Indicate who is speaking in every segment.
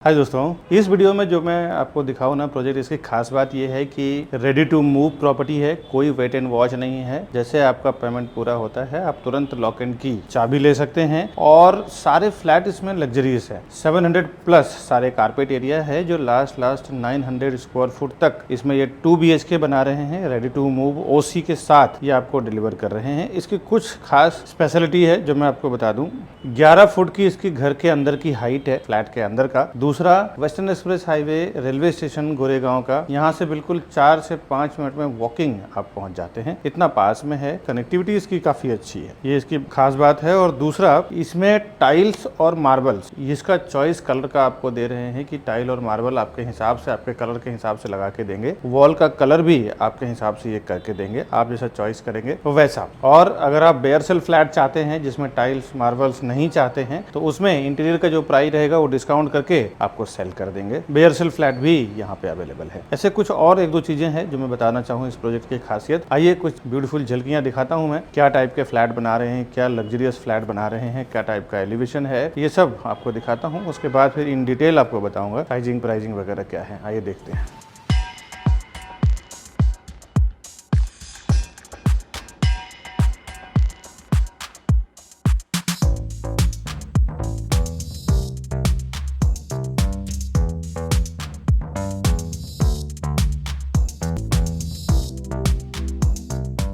Speaker 1: हाय दोस्तों, इस वीडियो में जो मैं आपको दिखाऊं ना प्रोजेक्ट, इसकी खास बात ये है कि रेडी टू मूव प्रॉपर्टी है, कोई वेट एंड वॉच नहीं है। जैसे आपका पेमेंट पूरा होता है आप तुरंत लॉक एंड की चाबी ले सकते हैं और सारे फ्लैट इसमें लग्जरियस है। 700 प्लस सारे कारपेट एरिया है जो लास्ट 900 स्क्वायर फुट तक इसमें ये 2 BHK बना रहे हैं। रेडी टू मूव OC के साथ ये आपको डिलीवर कर रहे हैं। इसकी कुछ खास स्पेशलिटी है जो मैं आपको बता दूं। 11 फुट की इसकी घर के अंदर की हाइट है, फ्लैट के अंदर का। दूसरा, western express highway railway station Goregaon का, यहाँ से बिल्कुल 4 से 5 मिनट में वॉकिंग आप पहुंच जाते हैं, इतना पास में है। कनेक्टिविटी इसकी काफी अच्छी है, ये इसकी खास बात है। और दूसरा, इसमें टाइल्स और मार्बल्स, इसका चॉइस कलर का आपको दे रहे हैं कि टाइल और मार्बल आपके हिसाब से, आपके कलर के हिसाब से लगा के देंगे। वॉल का कलर भी आपके हिसाब से ये करके देंगे, आप जैसा चॉइस करेंगे तो वैसा। और अगर आप बेयर सेल फ्लैट चाहते हैं जिसमें टाइल्स मार्बल्स नहीं चाहते हैं तो उसमें इंटीरियर का जो प्राइस रहेगा वो डिस्काउंट करके आपको सेल कर देंगे। बेयर सेल फ्लैट भी यहाँ पे अवेलेबल है। ऐसे कुछ और एक दो चीजें हैं जो मैं बताना चाहूँ इस प्रोजेक्ट की खासियत। आइए कुछ ब्यूटीफुल झलकियां दिखाता हूँ मैं, क्या टाइप के फ्लैट बना रहे हैं, क्या लग्जरियस फ्लैट बना रहे हैं, क्या टाइप का एलिवेशन है, ये सब आपको दिखाता हूँ। उसके बाद फिर इन डिटेल आपको बताऊंगा साइजिंग प्राइसिंग वगैरह क्या है। आइए देखते हैं।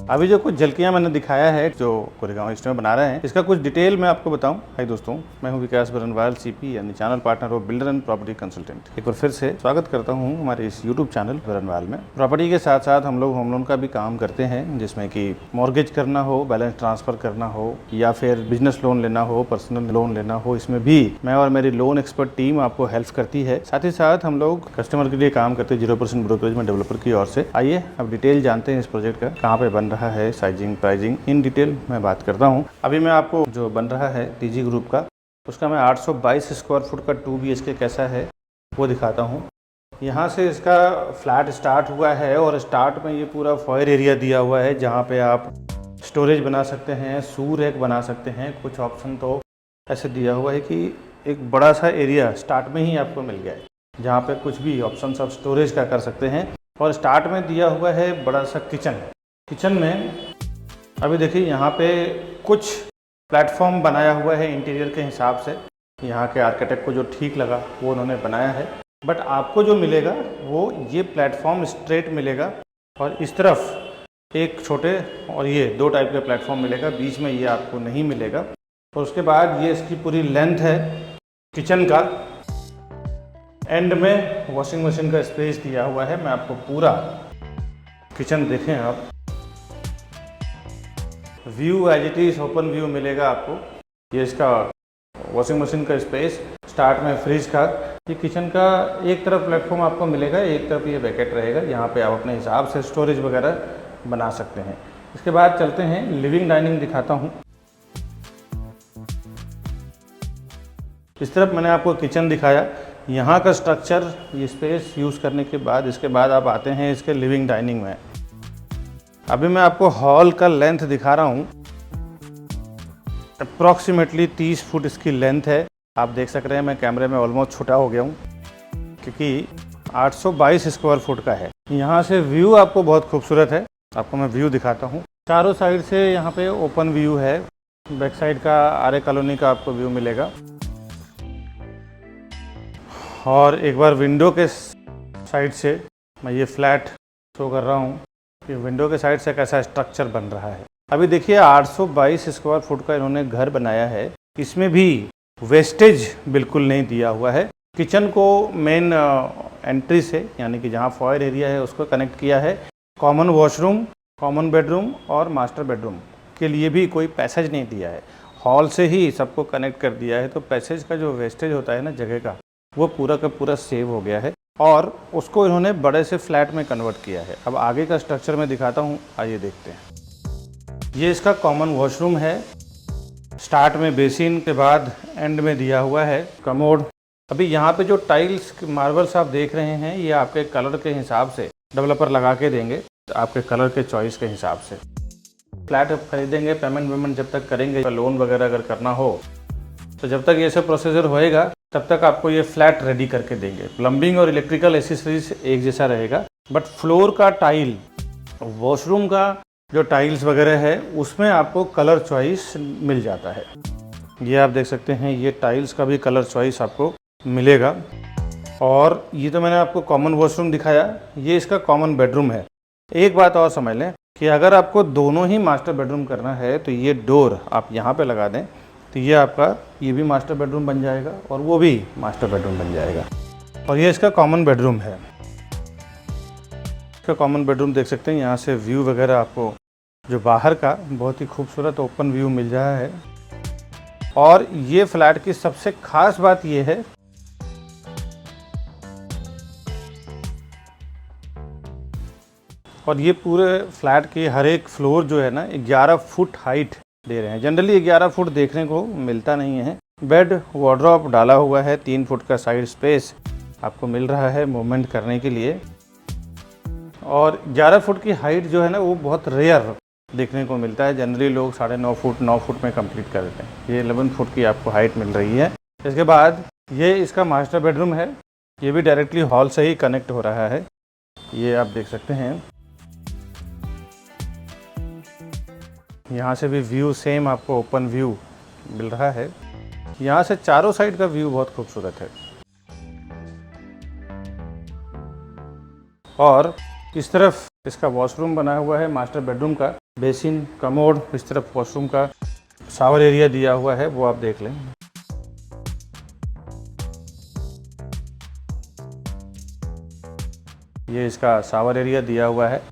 Speaker 1: अभी जो कुछ झलकियां मैंने दिखाया है जो गोरेगांव ईस्ट में बना रहे हैं, इसका कुछ डिटेल मैं आपको बताऊं। हाय दोस्तों, मैं हूं विकास बरनवाल, CP यानी channel partner of builder and property consultant. एक बार फिर से स्वागत करता हूं हमारे इस YouTube चैनल बरनवाल में। प्रॉपर्टी के साथ साथ हम लोग होम लोन का भी काम करते हैं, जिसमें कि मॉर्गेज करना हो, बैलेंस ट्रांसफर करना हो, या फिर बिजनेस लोन लेना हो, पर्सनल लोन लेना हो, इसमें भी मैं और मेरी लोन एक्सपर्ट टीम आपको हेल्प करती है। साथ ही साथ हम लोग कस्टमर के लिए काम करते हैं 0% ब्रोकरेज में डेवलपर की ओर से। आइए अब डिटेल जानते हैं इस प्रोजेक्ट का, कहाँ पे बन रहा है, साइजिंग प्राइसिंग इन डिटेल मैं बात करता हूँ। अभी मैं आपको जो बन रहा है TG ग्रुप का, उसका मैं 822 स्क्वायर फुट का 2 BHK कैसा है वो दिखाता हूँ। यहाँ से इसका फ्लैट स्टार्ट हुआ है और स्टार्ट में ये पूरा फॉयर एरिया दिया हुआ है जहाँ पे आप स्टोरेज बना सकते हैं, सू रैक बना सकते हैं। कुछ ऑप्शन तो ऐसे दिया हुआ है कि एक बड़ा सा एरिया स्टार्ट में ही आपको मिल गया है जहाँ पे कुछ भी ऑप्शन आप स्टोरेज का कर सकते हैं। और स्टार्ट में दिया हुआ है बड़ा सा किचन में अभी देखिए यहाँ पे कुछ प्लेटफॉर्म बनाया हुआ है इंटीरियर के हिसाब से। यहाँ के आर्किटेक्ट को जो ठीक लगा वो उन्होंने बनाया है, बट आपको जो मिलेगा वो ये प्लेटफॉर्म स्ट्रेट मिलेगा और इस तरफ एक छोटे और ये 2 टाइप के प्लेटफॉर्म मिलेगा, बीच में ये आपको नहीं मिलेगा। और उसके बाद ये इसकी पूरी लेंथ है किचन का। एंड में वॉशिंग मशीन का स्पेस दिया हुआ है। मैं आपको पूरा किचन देखें आप, view as it is open view मिलेगा आपको। ये इसका वॉशिंग मशीन का स्पेस, स्टार्ट में फ्रिज का, ये किचन का एक तरफ प्लेटफॉर्म आपको मिलेगा, एक तरफ ये वैकेट रहेगा। यहाँ पे आप अपने हिसाब से स्टोरेज वगैरह बना सकते हैं। इसके बाद चलते हैं लिविंग डाइनिंग दिखाता हूँ। इस तरफ मैंने आपको किचन दिखाया, यहाँ का स्ट्रक्चर, ये स्पेस यूज़ करने के बाद इसके बाद आप आते हैं इसके लिविंग डाइनिंग में। अभी मैं आपको हॉल का लेंथ दिखा रहा हूँ। अप्रॉक्सीमेटली 30 फुट इसकी लेंथ है। आप देख सक रहे हैं मैं कैमरे में ऑलमोस्ट छोटा हो गया हूँ क्योंकि 822 स्क्वायर फुट का है। यहाँ से व्यू आपको बहुत खूबसूरत है, आपको मैं व्यू दिखाता हूँ। चारों साइड से यहाँ पे ओपन व्यू है। बैक साइड का आर्य कॉलोनी का आपको व्यू मिलेगा। और एक बार विंडो के साइड से मैं ये फ्लैट शो कर रहा हूँ कि विंडो के साइड से कैसा स्ट्रक्चर बन रहा है। अभी देखिए 822 स्क्वायर फुट का इन्होंने घर बनाया है। इसमें भी वेस्टेज बिल्कुल नहीं दिया हुआ है। किचन को मेन एंट्री से, यानी कि जहाँ फॉयर एरिया है उसको कनेक्ट किया है। कॉमन वॉशरूम, कॉमन बेडरूम और मास्टर बेडरूम के लिए भी कोई पैसेज नहीं दिया है। हॉल से ही सबको कनेक्ट कर दिया है, तो पैसेज का जो वेस्टेज होता है ना जगह का, वो पूरा का पूरा सेव हो गया है और उसको इन्होंने बड़े से फ्लैट में कन्वर्ट किया है। अब आगे का स्ट्रक्चर मैं दिखाता हूँ, आइए देखते हैं। ये इसका कॉमन वॉशरूम है। स्टार्ट में बेसिन के बाद एंड में दिया हुआ है कमोड। अभी यहाँ पे जो टाइल्स मार्बल्स आप देख रहे हैं ये आपके कलर के हिसाब से डेवलपर लगा के देंगे, आपके कलर के चॉइस के हिसाब से। फ्लैट खरीदेंगे, पेमेंट वेमेंट जब तक करेंगे, लोन वगैरह अगर करना हो तो जब तक ये सब प्रोसीजर होएगा तब तक आपको ये फ्लैट रेडी करके देंगे। प्लम्बिंग और इलेक्ट्रिकल एसेसरीज एक जैसा रहेगा, बट फ्लोर का टाइल, वॉशरूम का जो टाइल्स वगैरह है उसमें आपको कलर चॉइस मिल जाता है। ये आप देख सकते हैं, ये टाइल्स का भी कलर चॉइस आपको मिलेगा। और ये तो मैंने आपको कॉमन वॉशरूम दिखाया, ये इसका कॉमन बेडरूम है। एक बात और समझ लें कि अगर आपको दोनों ही मास्टर बेडरूम करना है तो ये डोर आप यहाँ पे लगा दें तो ये आपका ये भी मास्टर बेडरूम बन जाएगा और वो भी मास्टर बेडरूम बन जाएगा। और ये इसका कॉमन बेडरूम है। इसका कॉमन बेडरूम देख सकते हैं, यहाँ से व्यू वगैरह आपको जो बाहर का बहुत ही खूबसूरत ओपन व्यू मिल रहा है। और ये फ्लैट की सबसे खास बात ये है और ये पूरे फ्लैट की हर एक फ्लोर जो है ना 11 फुट हाइट दे रहे हैं। जनरली 11 फुट देखने को मिलता नहीं है। बेड वार्डरोब डाला हुआ है, 3 फुट का साइड स्पेस आपको मिल रहा है मूवमेंट करने के लिए। और 11 फुट की हाइट जो है ना वो बहुत रेयर देखने को मिलता है। जनरली लोग 9.5 फुट 9 फुट में कंप्लीट कर देते हैं। ये 11 फुट की आपको हाइट मिल रही है। इसके बाद ये इसका मास्टर बेडरूम है, ये भी डायरेक्टली हॉल से ही कनेक्ट हो रहा है। ये आप देख सकते हैं, यहाँ से भी व्यू सेम आपको ओपन व्यू मिल रहा है। यहाँ से चारों साइड का व्यू बहुत खूबसूरत है। और इस तरफ इसका वॉशरूम बना हुआ है मास्टर बेडरूम का, बेसिन, कमोड, इस तरफ वॉशरूम का शावर एरिया दिया हुआ है, वो आप देख लें। ये इसका शावर एरिया दिया हुआ है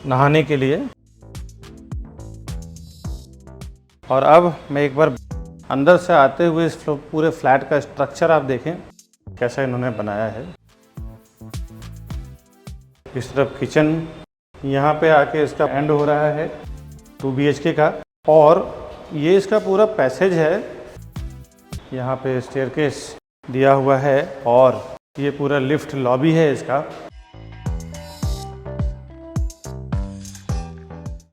Speaker 1: नहाने के लिए। और अब मैं एक बार अंदर से आते हुए इस पूरे फ्लैट का स्ट्रक्चर आप देखें कैसा इन्होंने बनाया है। इस तरफ किचन, यहाँ पे आके इसका एंड हो रहा है 2 BHK का। और ये इसका पूरा पैसेज है, यहाँ पे स्टेयरकेस दिया हुआ है और ये पूरा लिफ्ट लॉबी है इसका।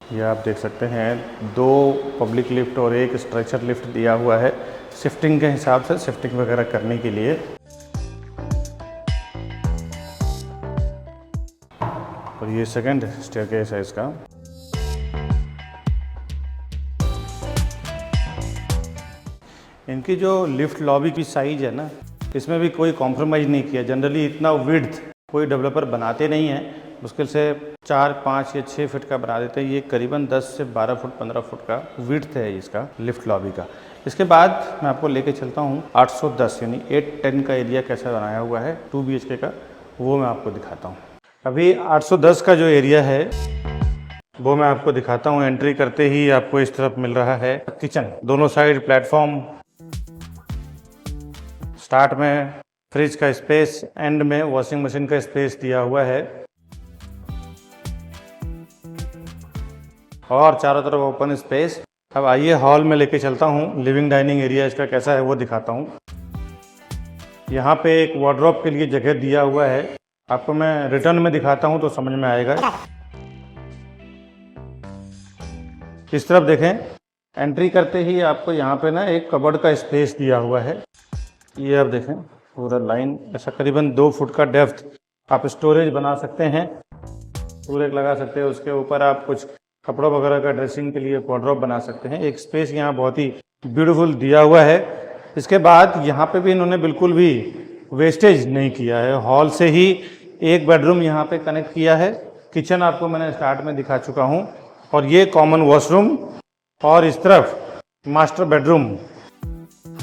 Speaker 1: ये आप देख सकते हैं 2 पब्लिक लिफ्ट और 1 स्ट्रक्चर लिफ्ट दिया हुआ है शिफ्टिंग के हिसाब से, शिफ्टिंग वगैरह करने के लिए। और ये सेकंड स्टेयरकेस है इसका। इनकी जो लिफ्ट लॉबी की साइज है ना, इसमें भी कोई कॉम्प्रोमाइज़ नहीं किया। जनरली इतना विड्थ कोई डेवलपर बनाते नहीं हैं, मुश्किल से 4, 5 या 6 फीट का बना देते हैं। ये करीबन 10 से 12 फुट 15 फुट का विड्थ है इसका लिफ्ट लॉबी का। इसके बाद मैं आपको लेके चलता हूँ 810 यानी 810 का एरिया कैसा बनाया हुआ है 2 BHK का, वो मैं आपको दिखाता हूँ। अभी 810 का जो एरिया है वो मैं आपको दिखाता हूँ। एंट्री करते ही आपको इस तरफ मिल रहा है किचन, दोनों साइड प्लेटफॉर्म, स्टार्ट में फ्रिज का स्पेस, एंड में वॉशिंग मशीन का स्पेस दिया हुआ है और चारों तरफ ओपन स्पेस। अब आइए हॉल में लेके चलता हूँ, लिविंग डाइनिंग एरिया इसका कैसा है वो दिखाता हूँ। यहाँ पे एक वार्डरोब के लिए जगह दिया हुआ है, आपको मैं रिटर्न में दिखाता हूँ तो समझ में आएगा। इस तरफ देखें, एंट्री करते ही आपको यहाँ पे ना एक कबर्ड का स्पेस दिया हुआ है। ये आप देखें पूरा लाइन ऐसा करीबन 2 फुट का डेप्थ, आप स्टोरेज बना सकते हैं, पूरे लगा सकते हैं। उसके ऊपर आप कुछ कपड़ों वगैरह का ड्रेसिंग के लिए वार्डरोब बना सकते हैं। एक स्पेस यहाँ बहुत ही ब्यूटीफुल दिया हुआ है। इसके बाद यहाँ पे भी इन्होंने बिल्कुल भी वेस्टेज नहीं किया है, हॉल से ही एक बेडरूम यहाँ पे कनेक्ट किया है। किचन आपको मैंने स्टार्ट में दिखा चुका हूँ और ये कॉमन वॉशरूम और इस तरफ मास्टर बेडरूम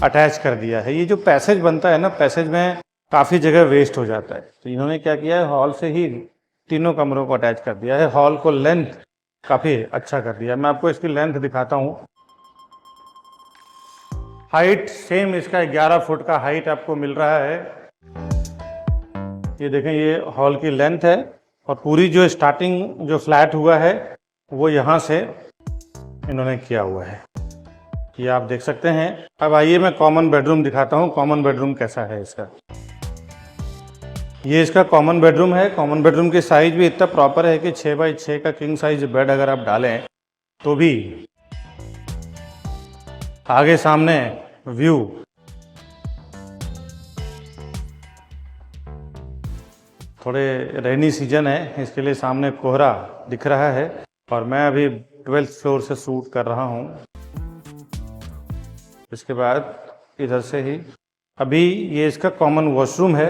Speaker 1: अटैच कर दिया है। ये जो पैसेज बनता है ना, पैसेज में काफ़ी जगह वेस्ट हो जाता है, तो इन्होंने क्या किया है हॉल से ही तीनों कमरों को अटैच कर दिया है। हॉल को लेंथ काफ़ी अच्छा कर दिया। मैं आपको इसकी लेंथ दिखाता हूँ। हाइट सेम इसका 11 फुट का हाइट आपको मिल रहा है। ये देखें, ये हॉल की लेंथ है और पूरी जो स्टार्टिंग जो फ्लैट हुआ है वो यहाँ से इन्होंने किया हुआ है, ये आप देख सकते हैं। अब आइए मैं कॉमन बेडरूम दिखाता हूँ, कॉमन बेडरूम कैसा है इसका। ये इसका कॉमन बेडरूम है। कॉमन बेडरूम की साइज भी इतना प्रॉपर है कि 6 बाई 6 का किंग साइज बेड अगर आप डालें तो भी आगे सामने व्यू थोड़े रेनी सीजन है, इसके लिए सामने कोहरा दिख रहा है और मैं अभी 12th फ्लोर से शूट कर रहा हूँ। इसके बाद इधर से ही अभी ये इसका कॉमन वॉशरूम है।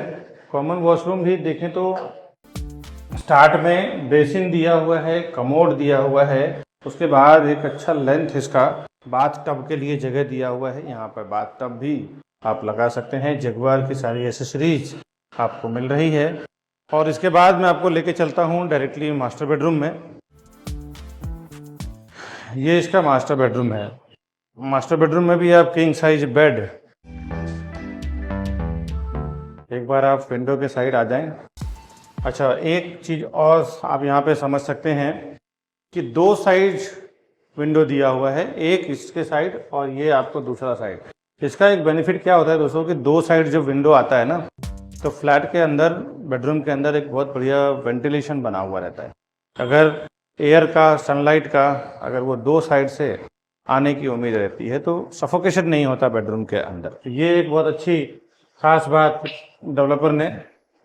Speaker 1: कॉमन वॉशरूम भी देखें तो स्टार्ट में बेसिन दिया हुआ है, कमोड दिया हुआ है, उसके बाद एक अच्छा लेंथ इसका बाथ टब के लिए जगह दिया हुआ है। यहाँ पर बाथ टब भी आप लगा सकते हैं। जगुआर की सारी एसेसरीज आपको मिल रही है। और इसके बाद मैं आपको लेके चलता हूँ डायरेक्टली मास्टर बेडरूम में। ये इसका मास्टर बेडरूम है। मास्टर बेडरूम में भी आप किंग साइज बेड, एक बार आप विंडो के साइड आ जाएं। अच्छा, एक चीज़ और आप यहाँ पे समझ सकते हैं कि 2 साइड विंडो दिया हुआ है, एक इसके साइड और ये आपको दूसरा साइड। इसका एक बेनिफिट क्या होता है दोस्तों कि 2 साइड जो विंडो आता है ना, तो फ्लैट के अंदर, बेडरूम के अंदर एक बहुत बढ़िया वेंटिलेशन बना हुआ रहता है। अगर एयर का, सनलाइट का अगर वो 2 साइड से आने की उम्मीद रहती है तो सफोकेशन नहीं होता बेडरूम के अंदर। तो ये एक बहुत अच्छी खास बात डेवलपर ने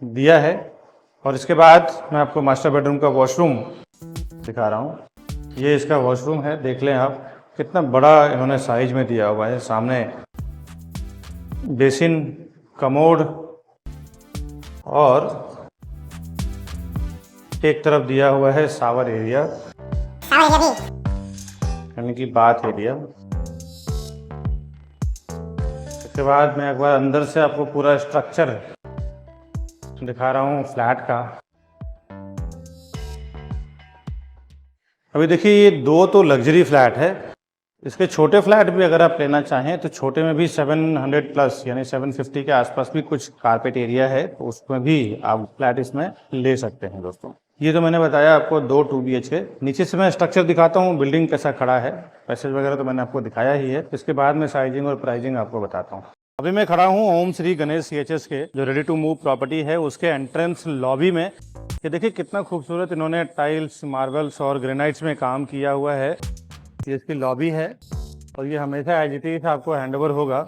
Speaker 1: दिया है। और इसके बाद मैं आपको मास्टर बेडरूम का वॉशरूम दिखा रहा हूँ। ये इसका वॉशरूम है, देख लें आप कितना बड़ा इन्होंने साइज में दिया हुआ है। सामने बेसिन, कमोड और एक तरफ दिया हुआ है शावर एरिया, यानी कि बाथ एरिया। इसके बाद मैं एक बार अंदर से आपको पूरा स्ट्रक्चर दिखा रहा हूँ फ्लैट का। अभी देखिए, ये 2 तो लग्जरी फ्लैट है। इसके छोटे फ्लैट भी अगर आप लेना चाहें तो छोटे में भी 700 प्लस यानी 750 के आसपास भी कुछ कारपेट एरिया है, तो उसमें भी आप फ्लैट इसमें ले सकते हैं दोस्तों। ये तो मैंने बताया आपको 2 2 BHK। नीचे से मैं स्ट्रक्चर दिखाता हूँ, बिल्डिंग कैसा खड़ा है। पैसेज वगैरह तो मैंने आपको दिखाया ही है। इसके बाद मैं साइजिंग और प्राइसिंग आपको बताता हूँ। अभी मैं खड़ा हूँ ओम श्री गणेश CHS के जो रेडी टू मूव प्रॉपर्टी है उसके एंट्रेंस लॉबी में। ये देखिए कितना खूबसूरत इन्होंने टाइल्स, मार्बल्स और ग्रेनाइट्स में काम किया हुआ है। ये इसकी लॉबी है और ये हमेशा एज इट इज आपको हैंडओवर होगा।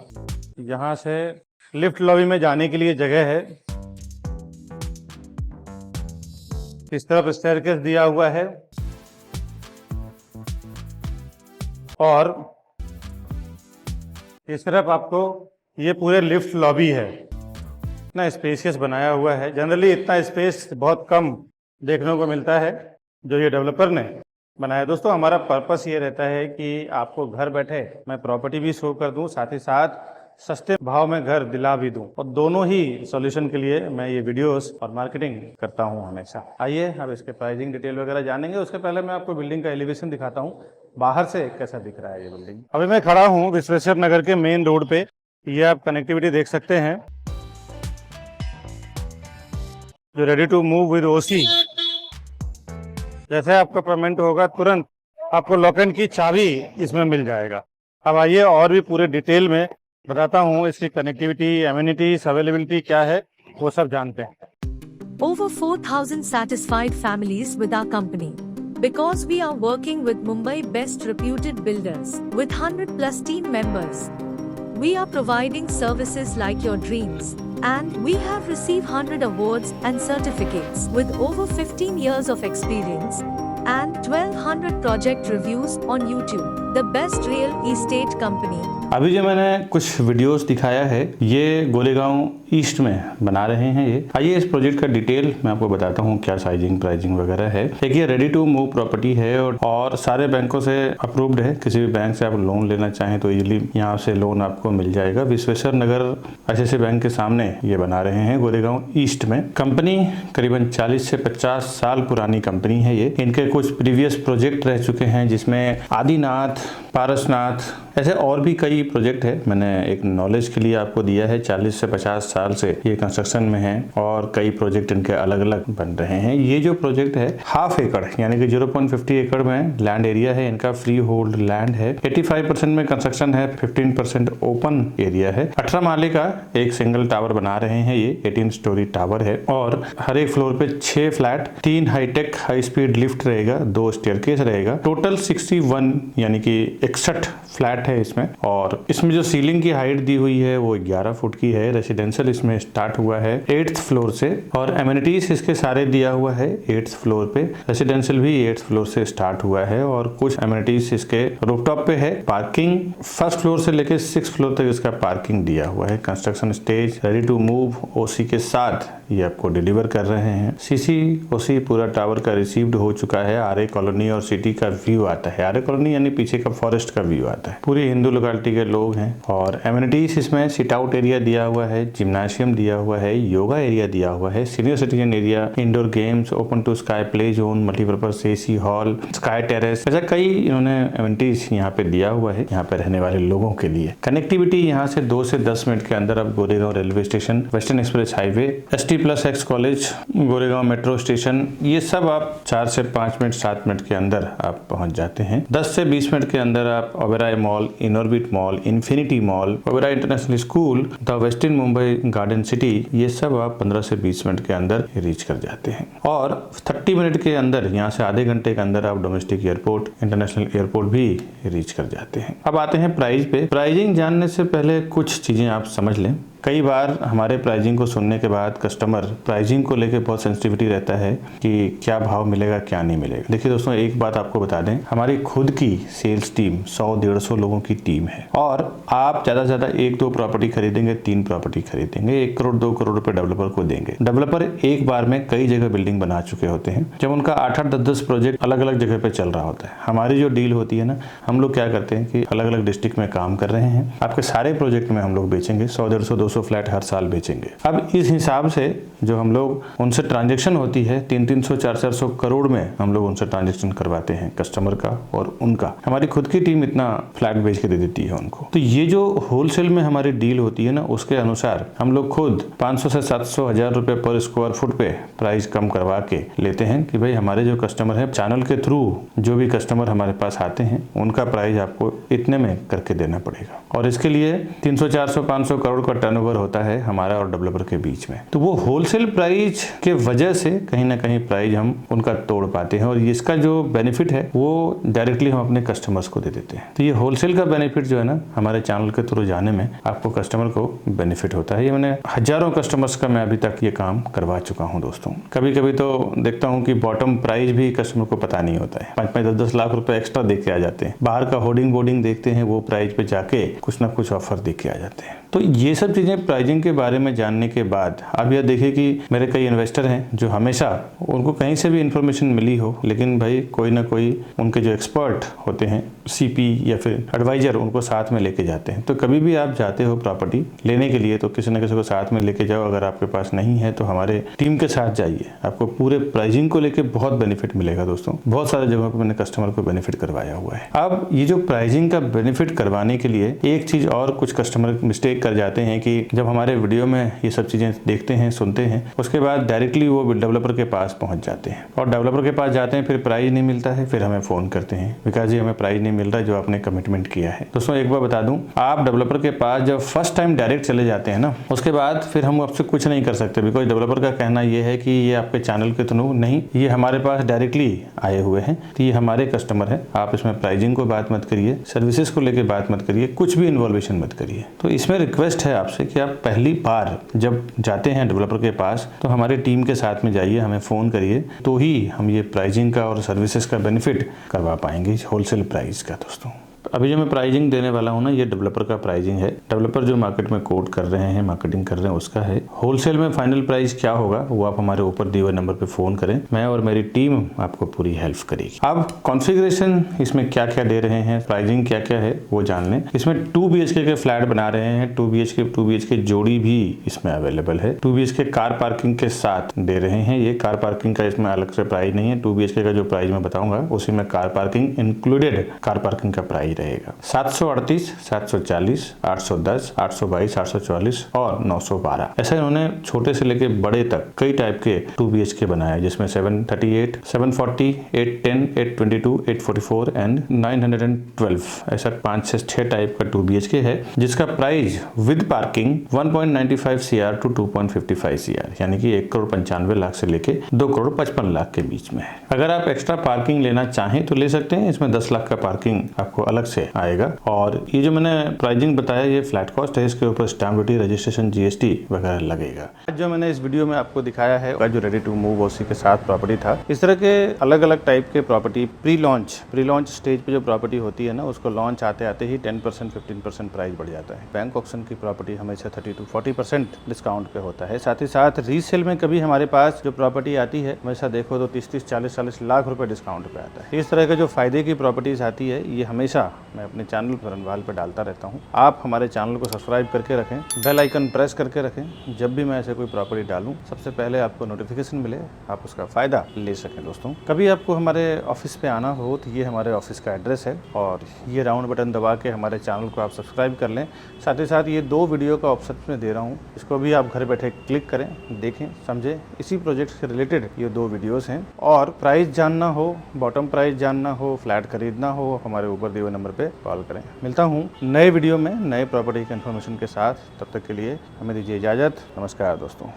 Speaker 1: यहाँ से लिफ्ट लॉबी में जाने के लिए जगह है। इस तरफ स्टेयरकेस दिया हुआ है और इस तरफ आपको ये पूरे लिफ्ट लॉबी है। इतना स्पेशियस बनाया हुआ है। जनरली इतना स्पेस बहुत कम देखने को मिलता है जो ये डेवलपर ने बनाया। दोस्तों, हमारा पर्पस ये रहता है कि आपको घर बैठे मैं प्रॉपर्टी भी शो कर दूं, साथ ही साथ सस्ते भाव में घर दिला भी दूं। और दोनों ही सॉल्यूशन के लिए मैं ये वीडियोस और मार्केटिंग करता हूं हमेशा। आइए अब इसके प्राइसिंग डिटेल वगैरह जानेंगे। उसके पहले मैं आपको बिल्डिंग का एलिवेशन दिखाता हूं, बाहर से कैसा दिख रहा है ये बिल्डिंग। अभी मैं खड़ा हूँ विश्वेश्वर नगर के मेन रोड पे। ये आप कनेक्टिविटी देख सकते हैं जो ready to move with OC। जैसे आपका पेमेंट होगा तुरंत आपको लॉक एंड की चाबी इसमें मिल जाएगा। अब आइए और भी पूरे डिटेल में बताता हूँ इसकी कनेक्टिविटी, एमिनिटीज, अवेलेबिलिटी क्या है, वो सब जानते हैं।
Speaker 2: Over 4,000 satisfied families with our company. Because we are working with Mumbai best reputed builders with 100 plus team members. We are providing services like your dreams. And we have received 100 awards and certificates with over 15 years of experience and 1200 project reviews on YouTube. The best real estate company.
Speaker 1: अभी जो मैंने कुछ videos दिखाया है ये Goregaon east में बना रहे हैं ये। आइए इस प्रोजेक्ट का डिटेल मैं आपको बताता हूँ क्या साइजिंग, प्राइसिंग वगैरह है। देखिए, रेडी टू मूव प्रॉपर्टी है और सारे बैंकों से अप्रूव्ड है। किसी भी बैंक से आप लोन लेना चाहें तो इजीली यहाँ से लोन आपको मिल जाएगा। विश्वेश्वर नगर ICICI बैंक के सामने ये बना रहे हैं गोरेगांव ईस्ट में। कंपनी करीबन 40 से 50 साल पुरानी कंपनी है ये। इनके कुछ प्रीवियस प्रोजेक्ट रह चुके हैं जिसमें आदिनाथ, पारसनाथ, ऐसे और भी कई प्रोजेक्ट है। मैंने एक नॉलेज के लिए आपको दिया है। 40 से 50 साल से ये कंस्ट्रक्शन में है और कई प्रोजेक्ट इनके अलग अलग बन रहे हैं। ये जो प्रोजेक्ट है हाफ एकड़ यानी कि 0.50 एकड़ में लैंड एरिया है इनका, फ्री होल्ड लैंड है। 85% में कंस्ट्रक्शन है, 15% ओपन एरिया है। 18 माले का एक सिंगल टावर बना रहे हैं ये, 18 स्टोरी टावर है और हर एक फ्लोर पे 6 flat, 3 hitech high speed lift रहेगा, 2 स्टेयरकेस रहेगा। टोटल 61 यानी कि 61 फ्लैट है इसमें। और इसमें जो सीलिंग की हाइट दी हुई है वो 11 फुट की है। रेसिडेंशियल इसमें स्टार्ट हुआ है 8th फ्लोर से और एमिनिटीज इसके सारे दिया हुआ है 8th फ्लोर पे। रेसिडेंशियल भी 8th फ्लोर से स्टार्ट हुआ है और कुछ एमिनिटीज इसके रूफटॉप पे है। पार्किंग 1st फ्लोर से लेके 6th फ्लोर तक इसका पार्किंग दिया हुआ है। Construction stage ready to move OC के साथ ये आपको डिलीवर कर रहे हैं। सीसी ओसी पूरा टावर का रिसीव्ड हो चुका है। आरए कॉलोनी और सिटी का व्यू आता है। आरए कॉलोनी यानी पीछे का फॉरेस्ट का व्यू आता है। पूरी हिंदू लोकेलिटी के लोग हैं और एमिनिटीज इसमें सिट आउट एरिया दिया हुआ है, जिम्नाशियम दिया हुआ है, योगा एरिया दिया हुआ है, senior citizen area, indoor games, open to sky play zone, multipurpose AC hall, sky terrace, ऐसा कई इन्होंने एमिनिटीज यहाँ पे दिया हुआ है यहाँ पे रहने वाले लोगों के लिए। कनेक्टिविटी यहाँ से 2 से 10 मिनट के अंदर आप Goregaon railway station, western express highway, ST+X college, Goregaon metro station, ये सब आप 4 से 5 मिनट 7 मिनट के अंदर आप पहुंच जाते हैं। 10 से 20 मिनट के अंदर आप Oberoi Mall, Inorbit Mall, Infinity Mall, Oberoi International School, the Westin Mumbai Garden City, ये सब आप 15 से 20 मिनट के अंदर रीच कर जाते हैं। और 30 मिनट के अंदर यहाँ से आधे घंटे के अंदर आप डोमेस्टिक एयरपोर्ट, इंटरनेशनल एयरपोर्ट भी रीच कर जाते हैं। अब आते हैं प्राइस पे। प्राइसिंग जानने से पहले कुछ चीजें आप समझ लें। कई बार हमारे प्राइसिंग को सुनने के बाद कस्टमर प्राइसिंग को लेकर बहुत सेंसिटिविटी रहता है कि क्या भाव मिलेगा क्या नहीं मिलेगा। देखिए दोस्तों, एक बात आपको बता दें, हमारी खुद की सेल्स टीम 100-150 लोगों की टीम है और आप ज्यादा से ज्यादा 1-2 प्रॉपर्टी खरीदेंगे, 3 प्रॉपर्टी खरीदेंगे, 1 करोड़ 2 करोड़ रुपए डेवलपर को देंगे। डेवलपर एक बार में कई जगह बिल्डिंग बना चुके होते हैं। जब उनका 8-8, 10-10 प्रोजेक्ट अलग अलग जगह पे चल रहा होता है, हमारी जो डील होती है ना, हम लोग क्या करते हैं कि अलग अलग डिस्ट्रिक्ट में काम कर रहे हैं, आपके सारे प्रोजेक्ट में हम लोग बेचेंगे, 100-150-200 फ्लैट हर साल बेचेंगे। अब इस हिसाब से जो हम लोग उनसे ट्रांजेक्शन होती है 300-300, 400-400 करोड़ में हम लोग उनसे ट्रांजेक्शन करवाते हैं, कस्टमर का और उनका। हमारी खुद की टीम इतना फ्लैट बेच के दे देती है उनको। तो ये जो होलसेल में हमारी डील होती है ना, उसके अनुसार हम लोग खुद 500 से 700 हजार रुपए पर स्क्वायर फुट पे प्राइस कम करवा के लेते हैं कि भाई हमारे जो कस्टमर है, चैनल के थ्रू जो भी कस्टमर हमारे पास आते हैं, उनका प्राइस आपको इतने में करके देना पड़ेगा। और इसके लिए 300, 400, 500 करोड़ का टर्नओवर होता है हमारा और डेवलपर के बीच में। तो वो होलसेल प्राइस के वजह से कहीं ना कहीं प्राइस हम उनका तोड़ पाते हैं और इसका जो बेनिफिट है वो डायरेक्टली हम अपने कस्टमर्स को दे देते हैं। तो ये होलसेल का बेनिफिट जो है ना, हमारे चैनल के थ्रू जाने में आपको कस्टमर को बेनिफिट होता है। ये मैंने हजारों कस्टमर्स का मैं अभी तक ये काम करवा चुका हूँ दोस्तों। कभी कभी तो देखता हूँ कि बॉटम प्राइस भी कस्टमर को पता नहीं होता है, 5-5, 10-10 लाख रुपए एक्स्ट्रा दे के आ जाते हैं। बाहर का होर्डिंग बोर्डिंग देखते हैं, वो प्राइस पे जाके कुछ ना कुछ ऑफर दे के आ जाते हैं। तो ये सब चीजें प्राइसिंग के बारे में जानने के बाद अब यह देखिए कि मेरे कई इन्वेस्टर हैं जो हमेशा उनको कहीं से भी इंफॉर्मेशन मिली हो, लेकिन भाई कोई ना कोई उनके जो एक्सपर्ट होते हैं, सीपी या फिर एडवाइजर, उनको साथ में लेके जाते हैं। तो कभी भी आप जाते हो प्रॉपर्टी लेने के लिए तो किसी न किसी को साथ में लेके जाओ। अगर आपके पास नहीं है तो हमारे टीम के साथ जाइए, आपको पूरे प्राइसिंग को लेके बहुत बेनिफिट मिलेगा दोस्तों। बहुत सारे जगहों पर मैंने कस्टमर को बेनिफिट करवाया हुआ है। अब ये जो प्राइसिंग का बेनिफिट करवाने के लिए एक चीज और कुछ कस्टमर मिस्टेक कर जाते हैं कि जब हमारे वीडियो में ये सब चीजें देखते हैं, सुनते हैं, उसके बाद डायरेक्टली वो डेवलपर के पास पहुंच जाते हैं और डेवलपर के पास जाते हैं, फिर प्राइस नहीं मिलता है, फिर हमें फोन करते हैं, विकास जी हमें प्राइस नहीं मिल रहा है जो आपने कमिटमेंट किया है। दोस्तों एक बार बता दूं, आप डेवलपर के पास जब फर्स्ट टाइम डायरेक्ट चले जाते हैं ना, उसके बाद फिर हम आपसे कुछ नहीं कर सकते, बिकॉज डेवलपर का कहना यह है कि ये आपके चैनल के थ्रू नहीं, ये हमारे पास डायरेक्टली आए हुए हैं, तो ये हमारे कस्टमर है। आप इसमें प्राइसिंग को बात मत करिए, सर्विसेज को लेकर बात मत करिए, कुछ भी इन्वॉल्वेशन मत करिए। तो इसमें रिक्वेस्ट है आपसे कि आप पहली बार जब जाते हैं डेवलपर के पास तो हमारे टीम के साथ में जाइए, हमें फोन करिए, तो ही हम ये प्राइसिंग का और सर्विसेज का बेनिफिट करवा पाएंगे होलसेल प्राइस का। दोस्तों अभी जो मैं प्राइसिंग देने वाला हूँ ना, ये डेवलपर का प्राइसिंग है। डेवलपर जो मार्केट में कोट कर रहे हैं, मार्केटिंग कर रहे हैं, उसका है। होलसेल में फाइनल प्राइस क्या होगा वो आप हमारे ऊपर दिए हुए नंबर पे फोन करें, मैं और मेरी टीम आपको पूरी हेल्प करेगी। अब कॉन्फ़िगरेशन इसमें क्या क्या दे रहे हैं, प्राइसिंग क्या क्या है वो जान लें। इसमें 2 BHK के फ्लैट बना रहे हैं, 2 BHK जोड़ी भी इसमें अवेलेबल है। 2 BHK कार पार्किंग के साथ दे रहे हैं। ये कार पार्किंग का इसमें अलग से प्राइस नहीं है। 2 BHK का जो प्राइस मैं बताऊंगा उसी में car parking included car parking का प्राइस रहेगा। 738, 740, 810, 822, 844 और 912, ऐसा इन्होंने छोटे से लेके बड़े तक कई टाइप के 2 BHK बनाया है, जिसमें 738, 740, 810, 822, 844 एंड 912, ऐसा 5 से 6 टाइप का 2 BHK है, जिसका price with parking 1.95 CR to 2.55 CR, यानी कि 1,95 लाख से लेके 2,55 लाख के बीच में है। अगर आप एक्स्ट्रा पार्किंग लेना चाहें तो ले सकते हैं। इसमें 10 लाख का पार्किंग आपको अलग से आएगा। और ये जो मैंने प्राइसिंग बताया ये फ्लैट कॉस्ट है, इसके ऊपर स्टैम्प ड्यूटी, रजिस्ट्रेशन, जीएसटी वगैरह लगेगा। आज जो मैंने इस वीडियो में आपको दिखाया है जो रेडी टू मूव उसी के साथ प्रॉपर्टी था। इस तरह के अलग अलग टाइप के प्रॉपर्टी प्री लॉन्च स्टेज पे जो प्रॉपर्टी होती है ना, उसको लॉन्च आते आते ही 10% 15% प्राइस बढ़ जाता है। बैंक ऑक्शन की प्रॉपर्टी हमेशा 30 to 40% डिस्काउंट पे होता है। साथ ही साथ रीसेल में कभी हमारे पास जो प्रॉपर्टी आती है हमेशा देखो तो 30-30, 40-40 लाख रुपए डिस्काउंट पे आता है। इस तरह के जो फायदे की प्रॉपर्टीज आती है ये हमेशा मैं अपने चैनल बरनवाल पे डालता रहता हूँ। आप हमारे चैनल को सब्सक्राइब करके रखें, बेल आइकन प्रेस करके रखें। जब भी मैं ऐसे कोई प्रॉपर्टी डालूं सबसे पहले आपको नोटिफिकेशन मिले, आप उसका फायदा ले सकें। दोस्तों कभी आपको हमारे ऑफिस पे आना हो तो ये हमारे ऑफिस का एड्रेस है और ये राउंड बटन दबा के हमारे चैनल को आप सब्सक्राइब कर लें। साथ ही साथ ये 2 वीडियो का ऑप्शन मैं दे रहा हूँ, इसको भी आप घर बैठे क्लिक करें, देखें, समझें। इसी प्रोजेक्ट से रिलेटेड ये 2 वीडियोस हैं। और प्राइस जानना हो, बॉटम प्राइस जानना हो, फ्लैट खरीदना हो, हमारे ऊपर दिए हुए नंबर पे कॉल करें। मिलता हूँ नए वीडियो में नए प्रॉपर्टी की इन्फॉर्मेशन के साथ। तब तक के लिए हमें दीजिए इजाज़त। नमस्कार दोस्तों।